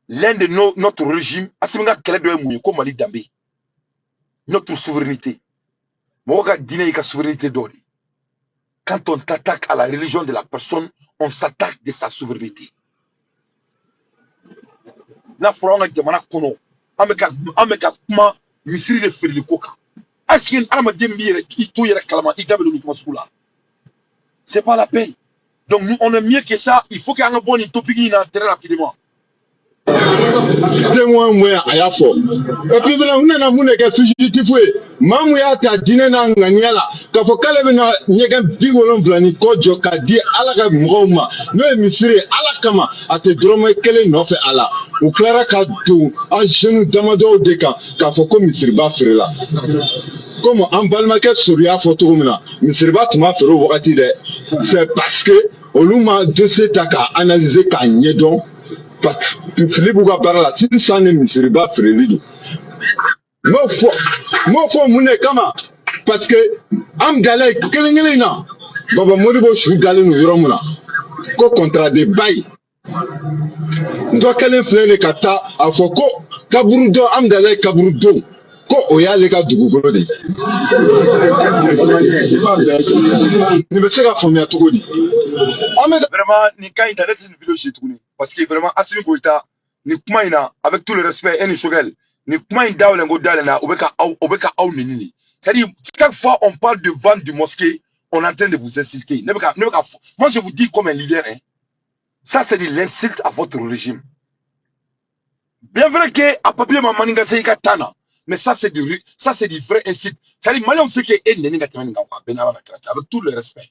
L'un de notre régime, notre souveraineté, Moka dîner et souveraineté d'Ori. Quand on t'attaque à la religion de la personne, on s'attaque de sa souveraineté. Na furanga jamana kono ameka kuma misiri de ferli koka. Askin arma dembire itu yera kalama itabe lu kuma sukula. C'est pas la peine. Donc nous on est mieux que ça, il faut qu'il y ait un bon topic très rapidement. témoin moyen a y'a fɔ et puis fana u nana mun de kɛ fugitif ye maa mun y'a ta diinɛ n'a ŋaniya la k'a fɔ k'ale bɛna ɲɛgɛn 70 ni kɔ jɔ k'a di ala ka mɔgɔw ma n'o ye misiri ye ala kama a tɛ dɔrɔmɛ kelen nɔfɛ a la u tilara ka don an jeunes damadɔw de kan k'a fɔ ko misiriba feerela comme an balimakɛ sori y'a fɔ cogo min na misiriba tun ma feere o wagati dɛ c'est parce que olu ma dossier ta k'a analyser k'a ɲɛdɔn Philippe ka baara la sisan ni misiriba feereli don m'o fɔ mun de kama parce que an dalen kelen kelen na Baba Modibo su dalen no yɔrɔ mun na ko contrat de bail dɔ kelen filɛ de ka taa a fɔ ko kaburu dɔ an dalen kaburu don ko o y'ale ka dugukolo de nin bɛ se ka faamuya cogo di Vraiment ni ka internet ni vidéo chez tuguni parce que vraiment Assimi Goïta ni kuma ina avec tout le respect et ni Sogel ni kuma ina dawlen go dalena obeka au nini. C'est-à-dire chaque fois on parle de vente du mosquée, on est en train de vous insulter. Moi je vous dis comme un leader hein. Ça c'est de l'insulte à votre régime. Bien vrai que à papier maninga seika tana. Mais ça c'est du vrai insulte. C'est-à-dire malin on sait que avec tout le respect.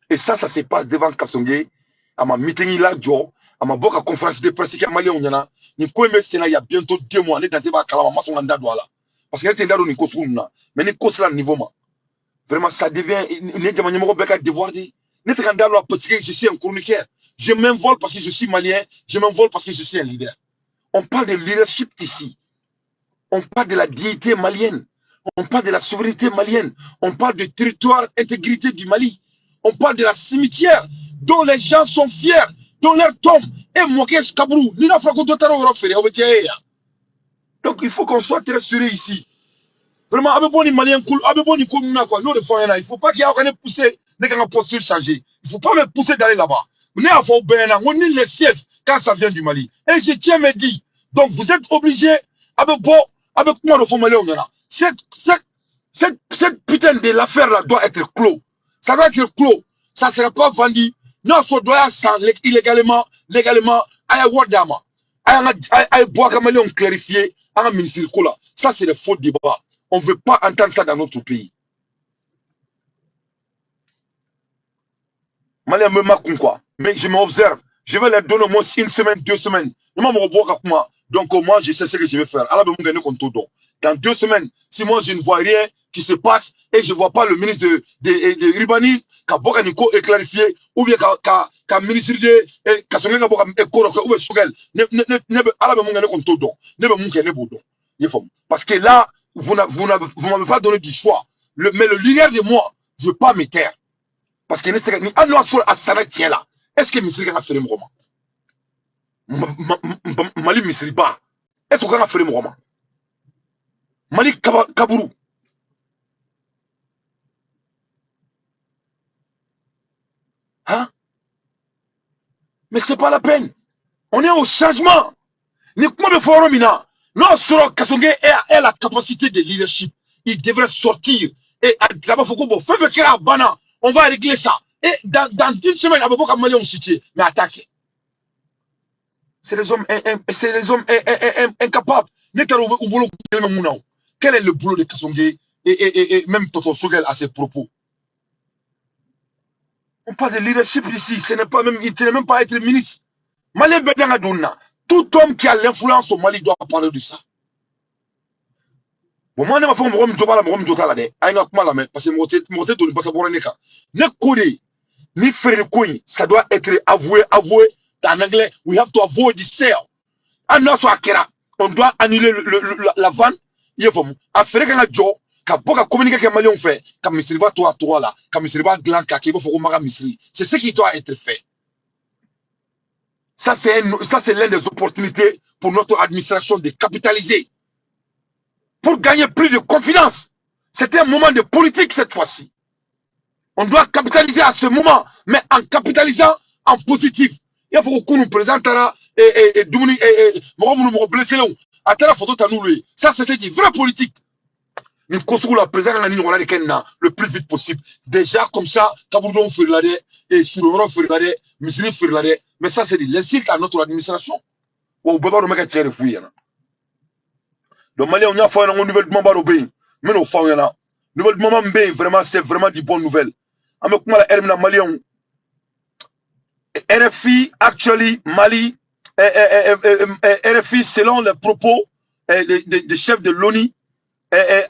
Et ça se passe devant Kassongé, à ma meeting là, Joe, à ma boca conférence de presse qui a malé on yana. Ni quoi mais c'est là il y a bientôt 2 mois. N'est pas calme, ma son anda douala. Parce que n'était d'ado ni kosuna, mais ni kosla niveau ma. Vraiment ça devient n'est jamais numéro beka devoir dit. N'était qu'un d'ado parce que je suis un chroniqueur. Je m'envole parce que je suis malien. Je m'envole parce que je suis un leader. On parle de leadership ici. On parle de la dignité malienne. On parle de la souveraineté malienne. On parle de territoire, intégrité du Mali. On parle de la cimetière dont les gens sont fiers, dont leur tombe est moquée Kabrou. Donc il faut qu'on soit très sérieux ici. Vraiment, il ne faut pas qu'il y ait un poussé, une posture changée. Il ne faut pas me pousser d'aller là-bas. On est les sièges quand ça vient du Mali. Et je tiens à me dire, donc vous êtes obligés, avec moi, le Mali, cette putain de l'affaire là doit être clos. Ça doit être clos. Ça ne sera pas vendu. Non, ça doit être illégalement, à Wadama. À Boakamale, on clarifie, à un ministre. Ça, c'est le faux débat. On ne veut pas entendre ça dans notre pays. Malien me marque quoi. Mais je m'observe. Je vais leur donner au moins 1 semaine, 2 semaines. Donc, moi, je sais ce que je vais faire. Dans 2 semaines, si moi, je ne vois rien qui se passe et je ne vois pas le ministre de Ribani, Kabokaniko est clarifié, ou bien qu'un ministre de Kassonga ou Sogel, parce que là, vous ne m'avez pas donné du choix. Mais le leader de moi, je ne veux pas me taire. Parce que est-ce que Misri a fait le roman? Mali Misri ba. Est-ce qu'on a fait le roman? Mali Kabourou. Hein? Mais c'est pas la peine. On est au changement. Ni comment de forumina. Non, sur Kassongé a la capacité de leadership. Il devrait sortir. Et on va régler ça. Et dans 1 semaine, on cité, mais attaquer. C'est les hommes incapables. Quel est le boulot de Kassongé et même Toto Sogel à ses propos? On parle de leadership ici, ce n'est pas même, il ne même pas être ministre. Malé Bedangadouna, tout homme qui a l'influence au Mali doit parler de ça. Bon, moi, je vais faire parce que ça doit être avoué. En anglais, we have to avoid the sale. On doit annuler la vente. Affaire que job. C'est ce qui doit être fait. Ça, c'est l'une des opportunités pour notre administration de capitaliser. Pour gagner plus de confiance. C'était un moment de politique cette fois-ci. On doit capitaliser à ce moment, mais en capitalisant en positif. Il faut qu'on nous présente et blessé là. Photo ça c'était du vrai politique. Nous construisons la présence le plus vite possible. Déjà comme ça, Kabourdon Ferlade et Souron Ferlade, Misiri Ferlade, mais ça c'est l'insulte à notre administration. Ou Baba Romeka Tchère Fouille. Donc Mali, on a fait un nouvel moment Barobé, mais nous faisons rien. Nouvel moment vraiment, c'est vraiment du bon nouvelle. Avec moi, la Mali, RFI, actually, Mali, RFI, selon les propos des chefs de l'ONU,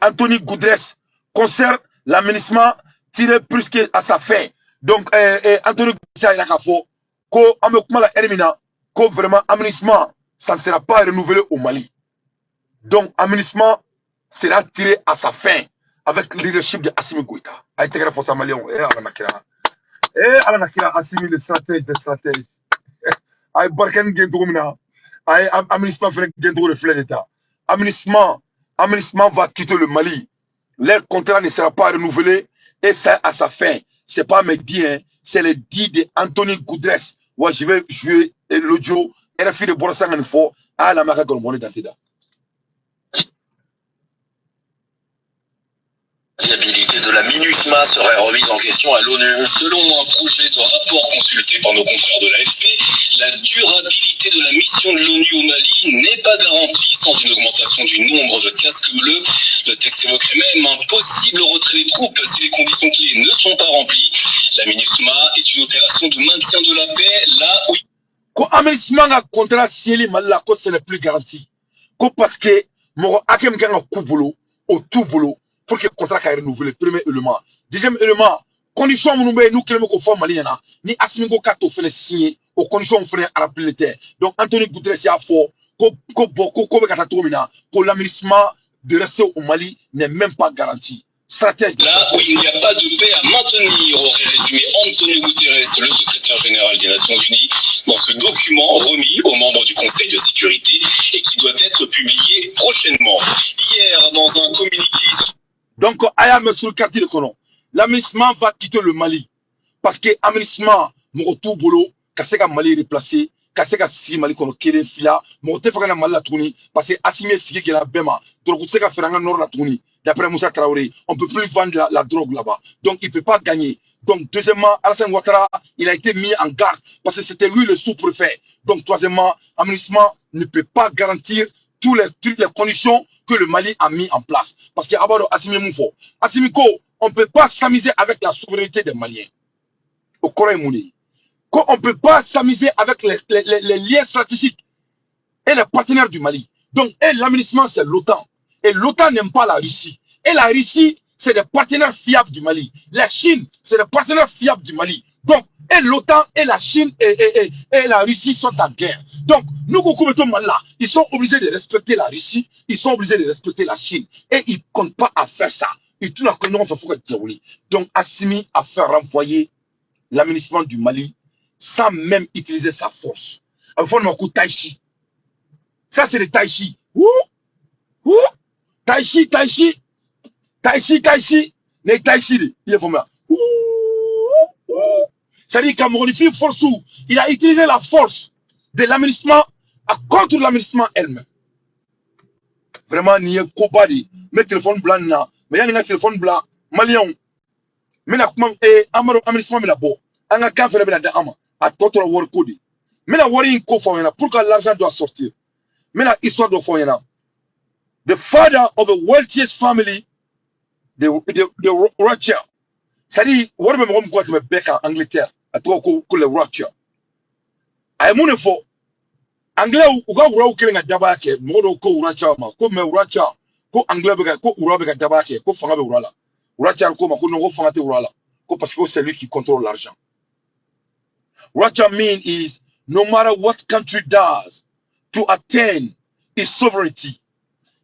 Anthony Guterres, concerne l'aménagement tiré presque à sa fin. Donc, Anthony Guterres, il a fait que vraiment, aménagement, ça ne sera pas renouvelé au Mali. Donc, aménagement sera tiré à sa fin avec le leadership de Assimi Goïta. A été grave au Mali. Alanakira Assimi, le stratège des stratèges. Aïe, Barken Gendoumina. Aïe, aménagement fait Gendou le flé d'État. Aménagement va quitter le Mali. Leur contrat ne sera pas renouvelé et c'est à sa fin. C'est pas mes dits, hein. C'est les dits d'Anthony Guterres. Ouais, je vais jouer l'audio. RFI de Borassang Info à la Maka Golmoni d'Antida. La viabilité de la MINUSMA serait remise en question à l'ONU. Selon un projet de rapport consulté par nos confrères de l'AFP, la durabilité de la mission de l'ONU au Mali n'est pas garantie sans une augmentation du nombre de casques bleus. Le texte évoquerait même un possible retrait des troupes si les conditions clés ne sont pas remplies. La MINUSMA est une opération de maintien de la paix là où... Quand aménagement a contrat cieli Mali, ce n'est plus garanti. Parce que mon akem gang a coup boulot, au tout boulot, pour que le contrat soit renouvelé. Premier élément. Deuxième élément, condition nous qui nous conforme Maliana, ni Assimi Kato fait signer aux conditions fait à la terre. Donc Anthony Guterres y a fort, que l'aménagement de rester au Mali n'est même pas garanti. Stratège. Là où il n'y a pas de paix à maintenir, aurait résumé Antonio Guterres, le secrétaire général des Nations Unies, dans ce document remis aux membres du Conseil de sécurité et qui doit être publié prochainement. Hier, dans un communiqué... Donc, Aya Monsieur Kati de Konon, l'aménagement va quitter le Mali. Parce que l'aménagement, mon retour boulot, Kaseka Mali replacé, Kaseka si Mali kono kele fila, mon tefaka Mali la tourni, parce que Assimi Sigi qui est la Bema, donc Seka Feranga Nord la tourni, d'après Moussa Traoré, on ne peut plus vendre la drogue là-bas. Donc, il ne peut pas gagner. Donc, deuxièmement, Alassane Ouattara, il a été mis en garde parce que c'était lui le sous-préfet. Donc, troisièmement, l'aménagement ne peut pas garantir toutes les conditions que le Mali a mis en place. Parce qu'il y a d'abord Assimi Moufo. Assimi Ko, on ne peut pas s'amuser avec la souveraineté des Maliens. Au Corée Mouni. On ne peut pas s'amuser avec les liens stratégiques et les partenaires du Mali. Donc, l'aménagement, c'est l'OTAN. Et l'OTAN n'aime pas la Russie. Et la Russie, c'est des partenaires fiables du Mali. La Chine, c'est des partenaires fiables du Mali. Donc, et l'OTAN et la Chine et la Russie sont en guerre. Donc, nous, là, ils sont obligés de respecter la Russie, ils sont obligés de respecter la Chine. Et ils ne comptent pas à faire ça. Et tout le monde. Donc, Assimi a fait renvoyer l'aménagement du Mali sans même utiliser sa force. Il faut un coup Taïchi. Ça, c'est le Taïchi. Ouh! Taïchi. Ne Taïchi, il est vraiment. C'est-à-dire qu'Amouronifi Forsou, il a utilisé la force de l'aménagement contre l'aménagement elle-même. Vraiment, il y a un combat de mes téléphones blancs, mais il y a un téléphone blanc, malien. Mais la aménagement, mais la bo. On a qu'à faire la ama, à tout le work code. Mais la worry in pourquoi l'argent doit sortir. Mais la histoire doit faire. The father of the wealthiest family, the Rothschild. C'est-à-dire, on va me quoi me bec en Angleterre, à toi que le Rothschild. A mon fo, Anglais ou ga ura ou kelenga dabake, modo ko Rothschild ma, ko me Rothschild, ko Anglais bega, ko ura bega dabake, ko fanga be urala. Rothschild ko ma ko no fanga te urala, ko parce que c'est lui qui contrôle l'argent. Rothschild mean is no matter what country does to attain its sovereignty,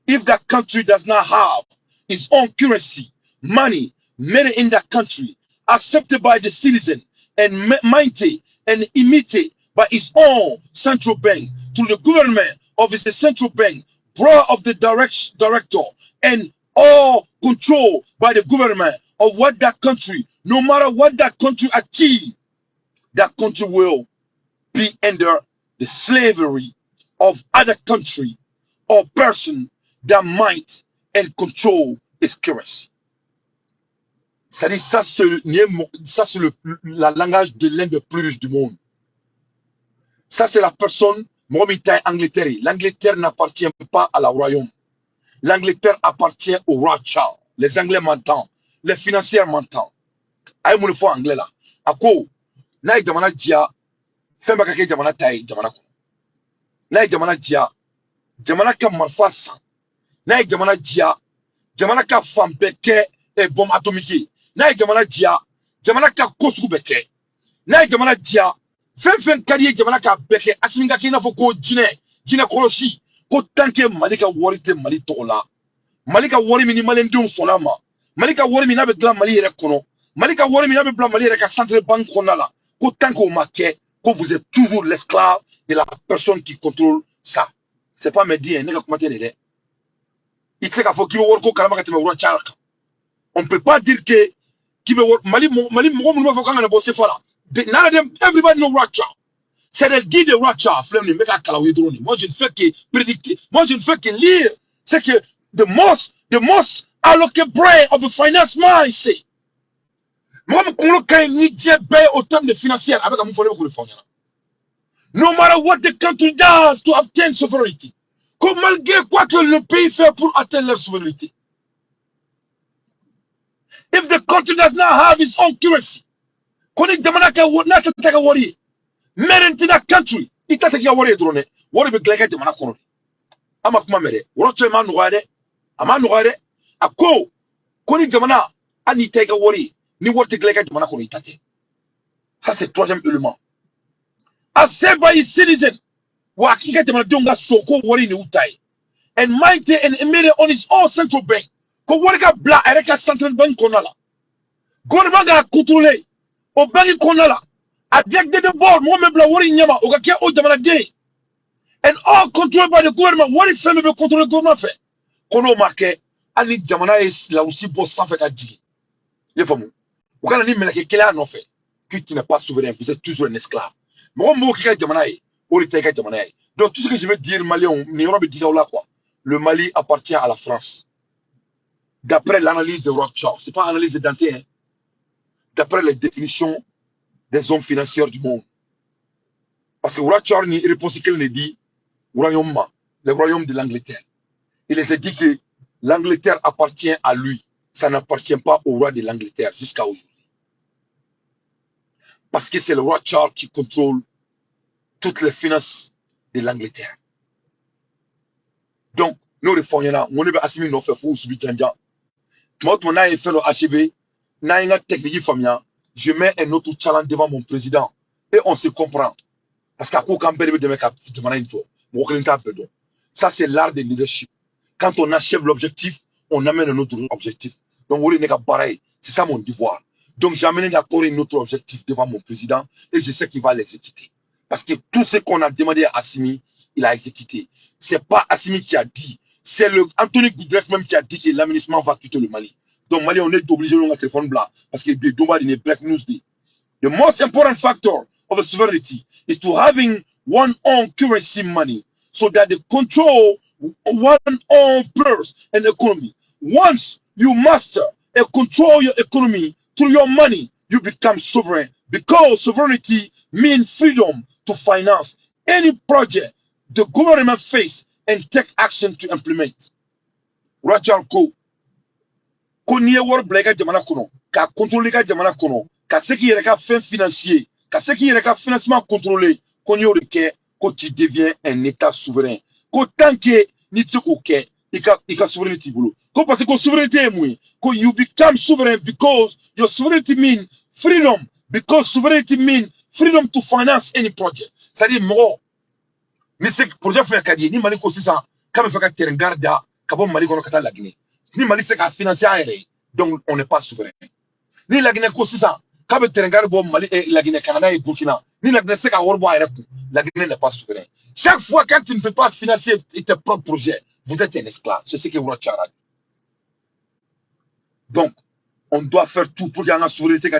if that country does not have its own currency, money, made in that country, accepted by the citizen, and maintained and emitted by its own central bank to the government of its central bank, board of the director, and all controlled by the government of what that country, no matter what that country achieve, that country will be under the slavery of other country or person that might and control its currency. C'est-à-dire, ça c'est la langage de l'un des plus riches du monde. Ça c'est la personne, Angleterre. L'Angleterre n'appartient pas à la royaume. L'Angleterre appartient au roi Charles. Les Anglais m'entendent. Les financiers m'entendent. Aïe mon fois anglais là. Ako, na jamana dia, femba kake jamana tai jamana ko. Na jamana dia, jamana ka marfa san. Na jamana dia, jamana ka fambeke e bombe atomique. Na jamana dia, jamana ka kosu beke. Na jamana dia, fen kariye jamana ka beke asiminga kina fo ko jine koroshi. Ko tanke malika warite mali tola. Malika wari mini malendun sonama. Malika wari mini abe gla mali yere kono. Malika wari mini abe bla mali yere ka central bank konala. Ko tanke o make, ko vous êtes toujours l'esclave de la personne qui contrôle ça. C'est pas me dire, n'est-ce pas dire. Il sait qu'il faut qu'il me work kalama katime wura charaka. On peut pas dire que qui me work mali mo mo faut kanga na bosse fala. None of them, everybody know Racha. C'est le guide de Racha, flemme ne meka kalawi drone. Moi je ne fais que prédicter. Moi je ne fais que lire. C'est que the most allocated brain of the finance mind say. Moi je quand ni Dieu paye au terme de financier avec un mouvement pour le fonds. No matter what the country does to obtain sovereignty. Comme malgré quoi que le pays fait pour atteindre leur souveraineté. If the country does not have its own currency, koni jamana ka na ta wari. Men into that country, ita ta wari drone. Wari be glega jamana kono. Ama kuma mere. Woroto ma nuare. Ama nuare. Ako koni jamana ani ta wari. Ni wori glega jamana kono itate. Ça c'est troisième élément. As said by his citizen, wa akika jamana donga soko wari ni utai. And mighty and immediate on his own central bank. Ko wari ka bla ereka central bank konala. Gouvernement ga contrôler. O banki konala. Avec the board, moi me bla wari nyama. O ga ke o jamana de. And all controlled by the government. What if me be contrôler government fait? Kono marqué ani jamana is la aussi boss sans fait ka digi. Ye famu. O kana ni melake kela no fait. Que tu n'es pas souverain, vous êtes toujours un esclave. Moi mo ki ka jamana yi. O rete ka jamana yi. Donc tout ce que je veux dire Malien, ni Europe diga là quoi. Le Mali appartient à la France. D'après l'analyse de Rothschild, c'est pas analyse de Dante, hein? D'après les définitions des hommes financiers du monde. Parce que Rothschild ni réponse qu'il ne dit royaume, le royaume de l'Angleterre. Il les a dit que l'Angleterre appartient à lui. Ça n'appartient pas au roi de l'Angleterre jusqu'à aujourd'hui. Parce que c'est le Rothschild qui contrôle toutes les finances de l'Angleterre. Donc, nous réformons, nous devons assumer nos faits fous subir tendance. Moi, on a fait le HV, n'a une technique famille. Je mets un autre challenge devant mon président et on se comprend. Parce qu'à quoi quand de mec a demandé ça c'est l'art de leadership. Quand on achève l'objectif, on amène un autre objectif. Donc on est pareil, c'est ça mon devoir. Donc j'ai amené d'accord un autre objectif devant mon président et je sais qu'il va l'exécuter. Parce que tout ce qu'on a demandé à Assimi, il a exécuté. C'est pas Assimi qui a dit, c'est le Anthony Guterres même qui a dit que l'aménagement va quitter le Mali. Donc Mali, on est obligé de téléphone blanc parce que le break news day. The most important factor of a sovereignty is to having one own currency money so that they control one own purse and economy. Once you master and control your economy through your money, you become sovereign because sovereignty means freedom to finance any project the government face and take action to implement. Rachel Ko, Konye War Blaka Jamana Kono, Ka contrôler ka Jamana Kono, Ka ce qui est fin financier, Ka ce qui est financement contrôlé, Konyo Reke, Ko tu deviens un État souverain. Ko tanke Nitsuko Ke, Ika souveraineté boulot. Ko parce que souveraineté est mouille, Ko you become sovereign because your sovereignty means freedom, because sovereignty means freedom to finance any project. C'est-à-dire, moi, ni ce projet fait un ni Mali aussi ça, quand il fait un terrain garde, quand Mali qu'on a la Guinée. Ni Mali c'est qu'à financer aéré, donc on n'est pas souverain. Ni la Guinée aussi ça, quand le terrain garde Mali et la Guinée, Canada et Burkina, ni la Guinée c'est qu'à Orbo aéré, la Guinée n'est pas souverain. Chaque fois quand tu ne peux pas financer tes propres projets, vous êtes un esclave. C'est ce que vous retirez. Donc, on doit faire tout pour qu'il y ait une souveraineté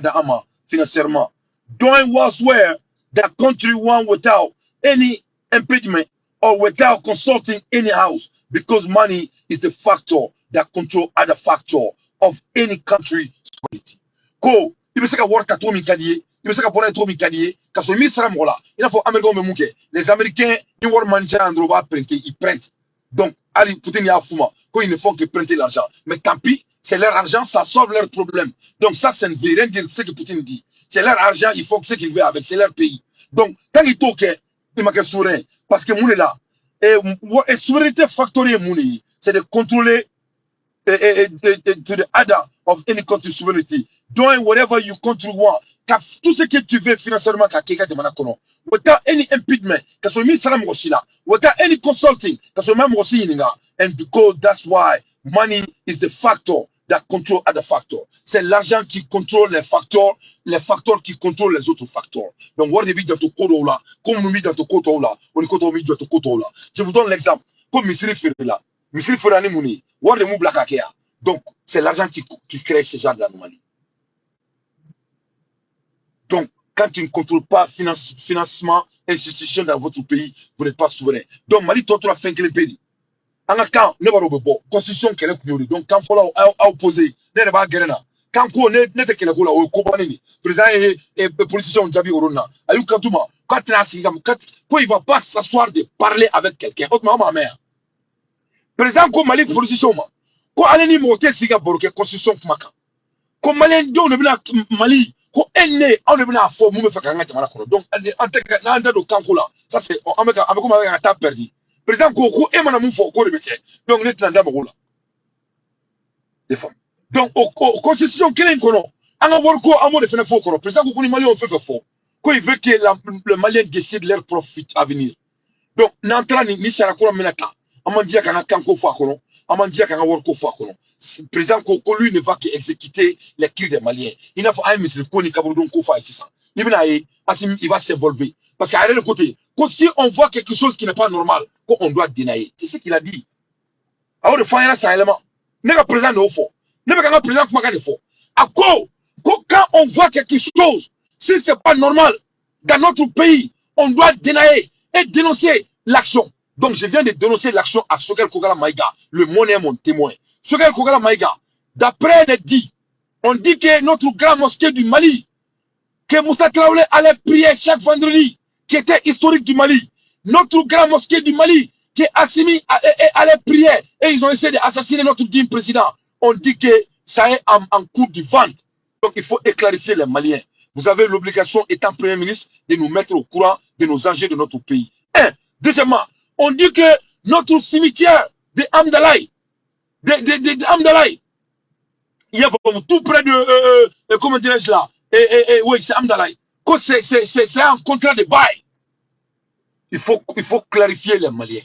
financièrement. Don't was where the country won without any impediment or without consulting any house, because money is the factor that control other factor of any country sovereignty. Ko, il se ka war ka to mi kadiye, il se ka pona to mi kadiye, ka so mi sara mola. Il faut Américains me mouke. Les Américains, ils war manager andro va prêter, ils prêtent. Donc, Ali Poutine ya fuma, quand ils ne font que prêter l'argent. Mais tant pis, c'est leur argent, ça sauve leurs problèmes. Donc ça, ça ne veut rien dire ce que Poutine dit. C'est leur argent, ils font ce qu'ils veulent avec, c'est leur pays. Donc, quand ils toquent, ils m'ont souverain, parce que mon est là. Et souveraineté factorielle, c'est de contrôler to the other of any country sovereignty. Doing whatever you country want. Tout ce que tu veux financièrement, without any impediment, without any consulting, and because that's why money is the factor that control other factors. C'est l'argent qui contrôle les facteurs qui contrôlent les autres facteurs. Donc, on est dans ton code là, comme nous dans ton code là, on est dans ton code là. Je vous donne l'exemple. Comme Misri Ferrela, Misri Ferrani Mouni, on est Black Akea. Donc, c'est l'argent qui crée ce genre d'anomalie. Donc, quand tu ne contrôles pas financement, institution dans votre pays, vous n'êtes pas souverain. Donc, Mali, toi, tu as fait un pays. En quand ne va pas constitution qu'elle est donc quand faut la opposer ne va pas quand ko ne te kele ko la o ko banini président et politicien jabi orona ayu kantuma quand trasi comme ko il va pas s'asseoir de parler avec quelqu'un autrement ma mère président ko Mali politicien ma ko aleni moté siga boroke constitution kumaka ko Mali do ne bina Mali ko enne on ne bina fo mu me fa kanga jamana ko donc en teke na anda do kanko là ça c'est avec ko ma ta perdu. Président Koko et mon amour faut donc net nanda mogola des femmes donc au constitution quel est kono anga worko amo de fene fo kono président Koko ni Mali on fait fort quoi il veut que le Malien décide leur profit à venir donc n'entra ni sara ko menaka amandia kana kanko fo kono amandia kana worko fo kono président Koko lui ne va que exécuter les cris des Maliens il n'a pas un ministre ko ni kabru donc ko fa ici ça il va s'involver parce qu'à le côté, si on voit quelque chose qui n'est pas normal, on doit dénailler. C'est ce qu'il a dit. Alors, le faire ça élément. N'est pas présent au fond. N'est pas présent comme un faux. À quoi? Quand on voit quelque chose, si c'est pas normal dans notre pays, on doit dénailler et dénoncer l'action. Donc, je viens de dénoncer l'action à Choguel Kogala Maïga. Le monde est mon témoin. Choguel Kogala Maïga, d'après les dit, on dit que notre grand mosquée du Mali, que Moussa Traoré allait prier chaque vendredi, qui était historique du Mali. Notre grand mosquée du Mali, qui est Assimi, allait prier. Et ils ont essayé d'assassiner notre digne président. On dit que ça est en cours du vente. Donc il faut éclarifier les Maliens. Vous avez l'obligation, étant Premier ministre, de nous mettre au courant de nos enjeux de notre pays. Un. Deuxièmement, on dit que notre cimetière de Amdalaï, Amdalaï, il y a tout près de, comment dirais-je là, oui, c'est Amdalaï. C'est un contrat de bail. Il faut clarifier les Maliens.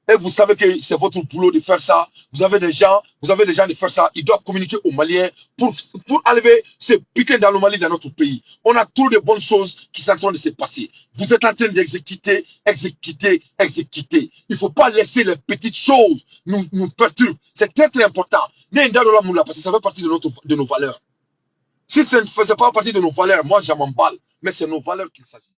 Et vous savez que c'est votre boulot de faire ça. Vous avez des gens de faire ça. Ils doivent communiquer aux Maliens pour enlever ce piquet d'anomalie dans notre pays. On a trop de bonnes choses qui sont en train de se passer. Vous êtes en train d'exécuter. Il ne faut pas laisser les petites choses nous perturber. C'est très très important. Parce que ça fait partie de nos valeurs. Si ça ne faisait pas partie de nos valeurs, moi, je m'emballe. Mais c'est nos valeurs qu'il s'agit.